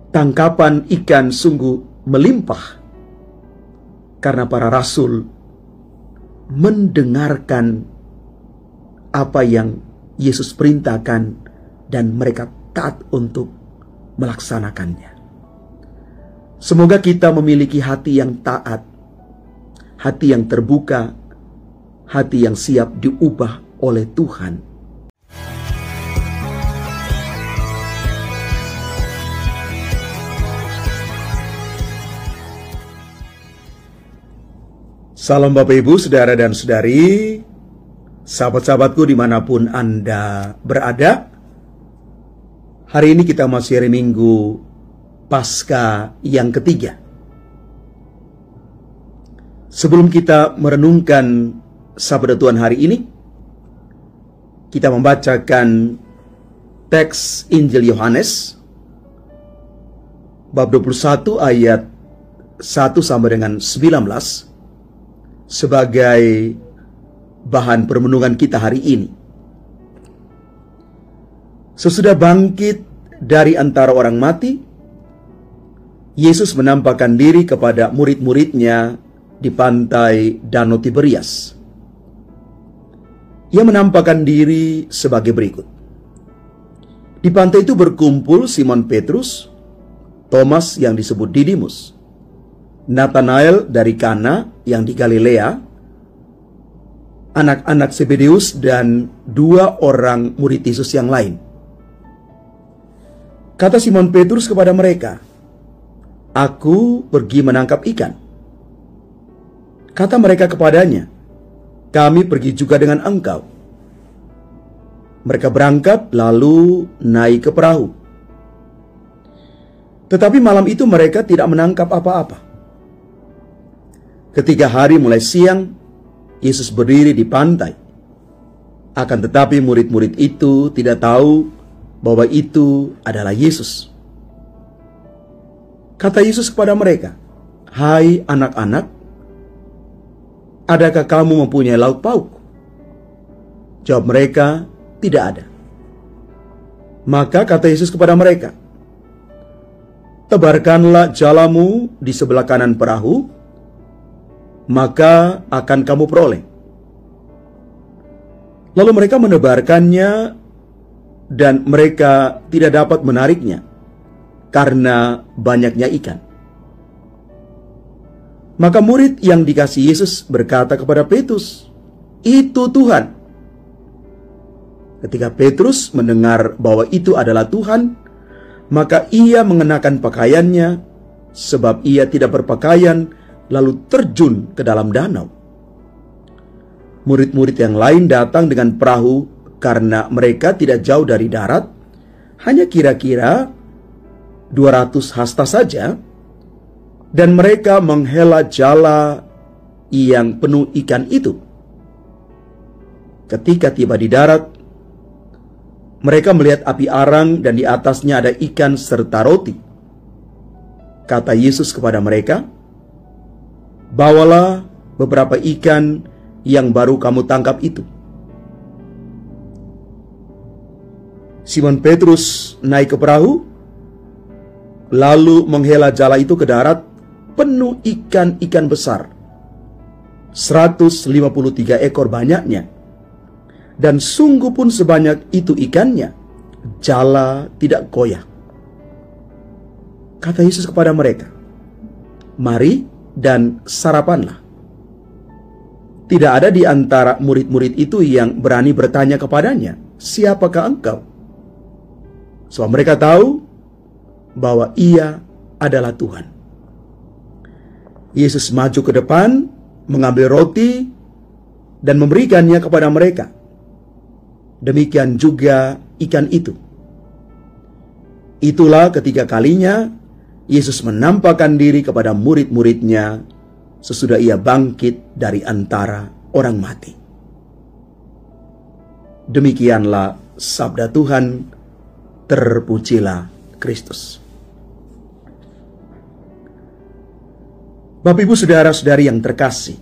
tangkapan ikan sungguh melimpah karena para rasul mendengarkan apa yang Yesus perintahkan dan mereka taat untuk melaksanakannya. Semoga kita memiliki hati yang taat, hati yang terbuka, hati yang siap diubah oleh Tuhan. Salam Bapak Ibu, Saudara dan Saudari, sahabat-sahabatku dimanapun Anda berada. Hari ini kita masih hari Minggu Paskah yang ketiga. Sebelum kita merenungkan Sabda Tuhan hari ini, kita membacakan teks Injil Yohanes bab 21 ayat 1 sampai dengan 19 sebagai bahan permenungan kita hari ini. Sesudah bangkit dari antara orang mati, Yesus menampakkan diri kepada murid-muridnya di pantai Danau Tiberias. Ia menampakkan diri sebagai berikut. Di pantai itu berkumpul Simon Petrus, Thomas yang disebut Didimus, Nathanael dari Kana yang di Galilea, anak-anak Zebedeus, dan 2 orang murid Yesus yang lain. Kata Simon Petrus kepada mereka, "Aku pergi menangkap ikan." Kata mereka kepadanya, "Kami pergi juga dengan engkau." Mereka berangkat lalu naik ke perahu. Tetapi malam itu mereka tidak menangkap apa-apa. Ketika hari mulai siang, Yesus berdiri di pantai. Akan tetapi murid-murid itu tidak tahu bahwa itu adalah Yesus. Kata Yesus kepada mereka, "Hai anak-anak, adakah kamu mempunyai lauk pauk?" Jawab mereka, "Tidak ada." Maka kata Yesus kepada mereka, "Tebarkanlah jalamu di sebelah kanan perahu, maka akan kamu peroleh." Lalu mereka menebarkannya, dan mereka tidak dapat menariknya karena banyaknya ikan. Maka murid yang dikasihi Yesus berkata kepada Petrus, "Itu Tuhan." Ketika Petrus mendengar bahwa itu adalah Tuhan, maka ia mengenakan pakaiannya, sebab ia tidak berpakaian, lalu terjun ke dalam danau. Murid-murid yang lain datang dengan perahu karena mereka tidak jauh dari darat, hanya kira-kira 200 hasta saja, dan mereka menghela jala yang penuh ikan itu. Ketika tiba di darat, mereka melihat api arang dan di atasnya ada ikan serta roti. Kata Yesus kepada mereka, "Bawalah beberapa ikan yang baru kamu tangkap itu." Simon Petrus naik ke perahu, lalu menghela jala itu ke darat penuh ikan-ikan besar, 153 ekor banyaknya. Dan sungguh pun sebanyak itu ikannya, jala tidak goyah. Kata Yesus kepada mereka, "Mari dan sarapanlah." Tidak ada di antara murid-murid itu yang berani bertanya kepadanya, "Siapakah engkau?" Sebab mereka tahu bahwa ia adalah Tuhan. Yesus maju ke depan, mengambil roti, dan memberikannya kepada mereka. Demikian juga ikan itu. Itulah ketiga kalinya Yesus menampakkan diri kepada murid-muridnya sesudah ia bangkit dari antara orang mati. Demikianlah sabda Tuhan. Terpujilah Kristus. Bapak Ibu saudara-saudari yang terkasih,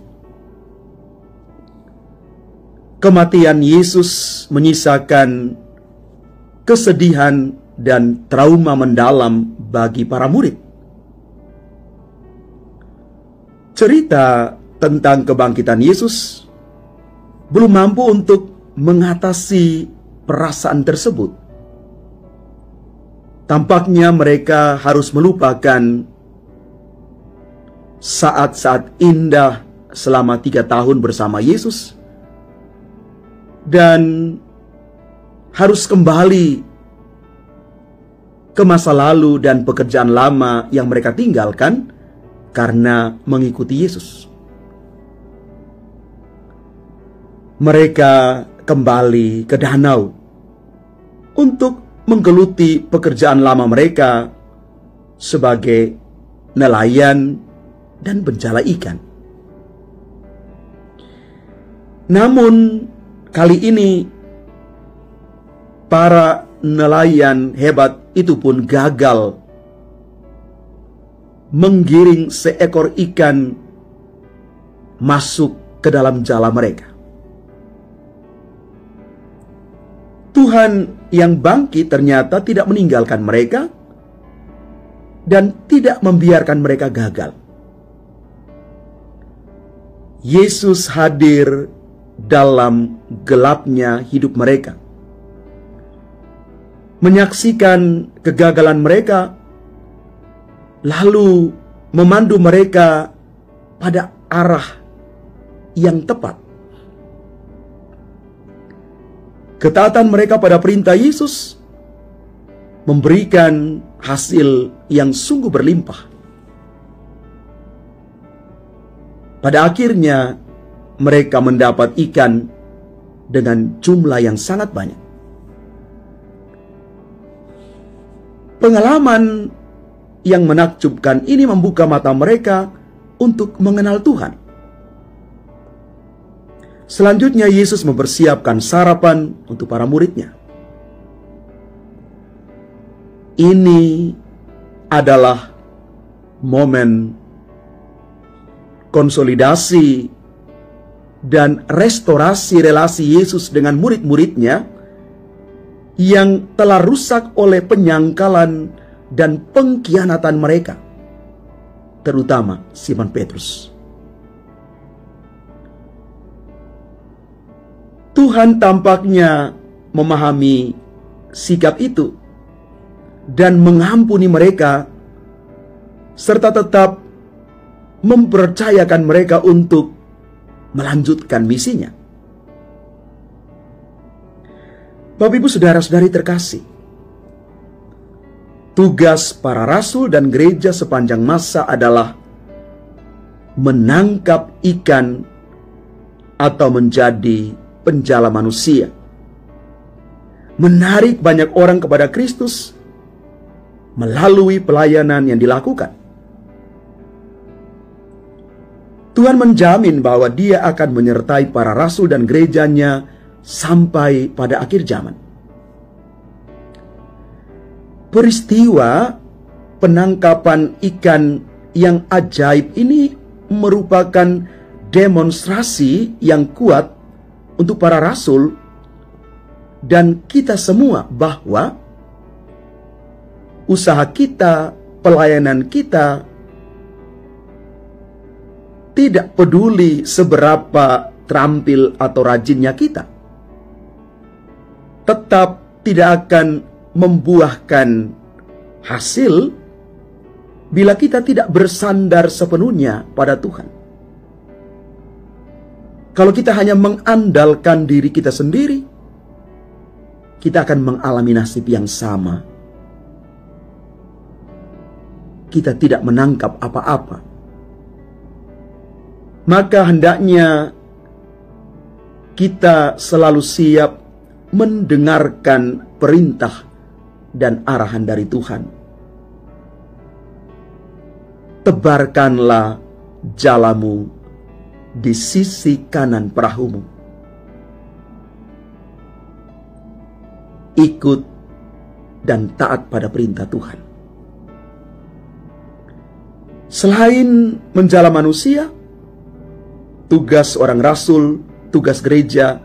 kematian Yesus menyisakan kesedihan dan trauma mendalam bagi para murid. Cerita tentang kebangkitan Yesus belum mampu untuk mengatasi perasaan tersebut. Tampaknya mereka harus melupakan saat-saat indah selama 3 tahun bersama Yesus dan harus kembali ke masa lalu dan pekerjaan lama yang mereka tinggalkan karena mengikuti Yesus. Mereka kembali ke danau untuk menggeluti pekerjaan lama mereka sebagai nelayan dan penjala ikan. Namun kali ini para nelayan hebat itu pun gagal menggiring seekor ikan masuk ke dalam jala mereka. Tuhan yang bangkit ternyata tidak meninggalkan mereka dan tidak membiarkan mereka gagal. Yesus hadir dalam gelapnya hidup mereka, menyaksikan kegagalan mereka, lalu memandu mereka pada arah yang tepat. Ketaatan mereka pada perintah Yesus memberikan hasil yang sungguh berlimpah. Pada akhirnya mereka mendapat ikan dengan jumlah yang sangat banyak. Pengalaman yang menakjubkan ini membuka mata mereka untuk mengenal Tuhan. Selanjutnya Yesus mempersiapkan sarapan untuk para muridnya. Ini adalah momen konsolidasi dan restorasi relasi Yesus dengan murid-muridnya yang telah rusak oleh penyangkalan dan pengkhianatan mereka, terutama Simon Petrus. Tuhan tampaknya memahami sikap itu dan mengampuni mereka serta tetap mempercayakan mereka untuk melanjutkan misinya. Bapak, Ibu, saudara-saudari terkasih, tugas para rasul dan gereja sepanjang masa adalah menangkap ikan atau menjadi penjala manusia, menarik banyak orang kepada Kristus melalui pelayanan yang dilakukan. Tuhan menjamin bahwa Dia akan menyertai para rasul dan gerejanya sampai pada akhir zaman. Peristiwa penangkapan ikan yang ajaib ini merupakan demonstrasi yang kuat untuk para rasul dan kita semua bahwa usaha kita, pelayanan kita, tidak peduli seberapa terampil atau rajinnya kita, tetap tidak akan membuahkan hasil bila kita tidak bersandar sepenuhnya pada Tuhan. Kalau kita hanya mengandalkan diri kita sendiri, kita akan mengalami nasib yang sama. Kita tidak menangkap apa-apa. Maka hendaknya kita selalu siap mendengarkan perintah dan arahan dari Tuhan. Tebarkanlah jalamu di sisi kanan perahumu. Ikut dan taat pada perintah Tuhan. Selain menjala manusia, tugas seorang rasul, tugas gereja,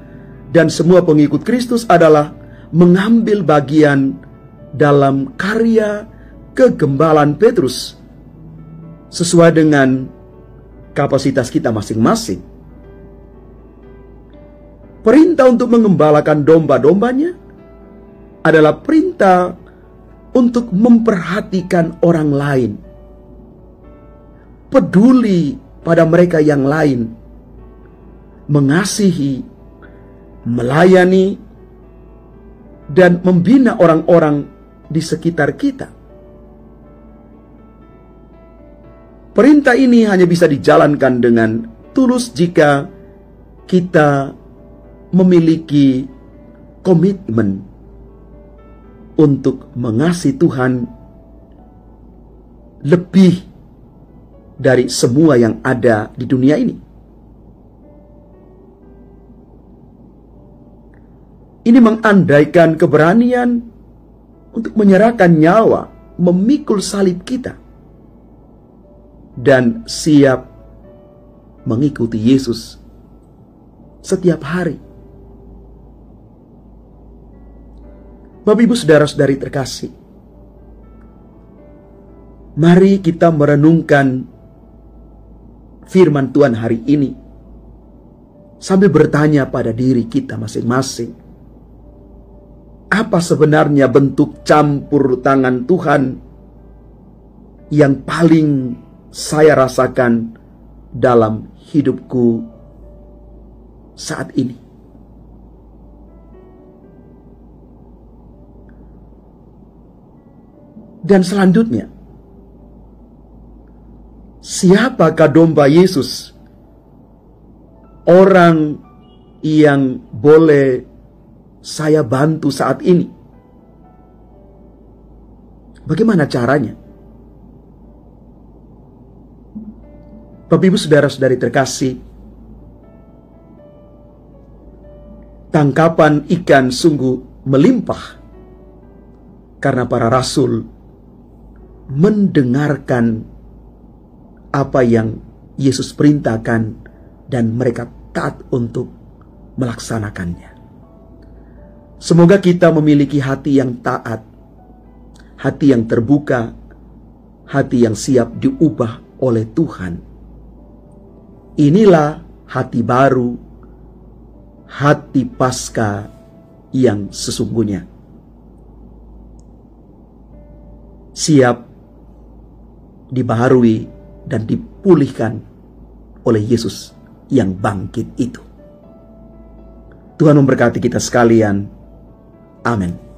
dan semua pengikut Kristus adalah mengambil bagian dalam karya kegembalaan Petrus sesuai dengan kapasitas kita masing-masing. Perintah untuk mengembalakan domba-dombanya adalah perintah untuk memperhatikan orang lain, peduli pada mereka yang lain, mengasihi, melayani, dan membina orang-orang di sekitar kita. Perintah ini hanya bisa dijalankan dengan tulus jika kita memiliki komitmen untuk mengasihi Tuhan lebih dari semua yang ada di dunia ini. Ini mengandaikan keberanian untuk menyerahkan nyawa, memikul salib kita, dan siap mengikuti Yesus setiap hari. Bapak, Ibu, saudara-saudari terkasih, mari kita merenungkan firman Tuhan hari ini sambil bertanya pada diri kita masing-masing, apa sebenarnya bentuk campur tangan Tuhan yang paling saya rasakan dalam hidupku saat ini? Dan selanjutnya, siapakah domba Yesus, orang yang boleh saya bantu saat ini? Bagaimana caranya? Bapak, Ibu, saudara-saudari terkasih, tangkapan ikan sungguh melimpah karena para rasul mendengarkan apa yang Yesus perintahkan dan mereka taat untuk melaksanakannya. Semoga kita memiliki hati yang taat, hati yang terbuka, hati yang siap diubah oleh Tuhan. Inilah hati baru, hati Paskah yang sesungguhnya. Siap dibaharui dan dipulihkan oleh Yesus yang bangkit itu. Tuhan memberkati kita sekalian. Amin.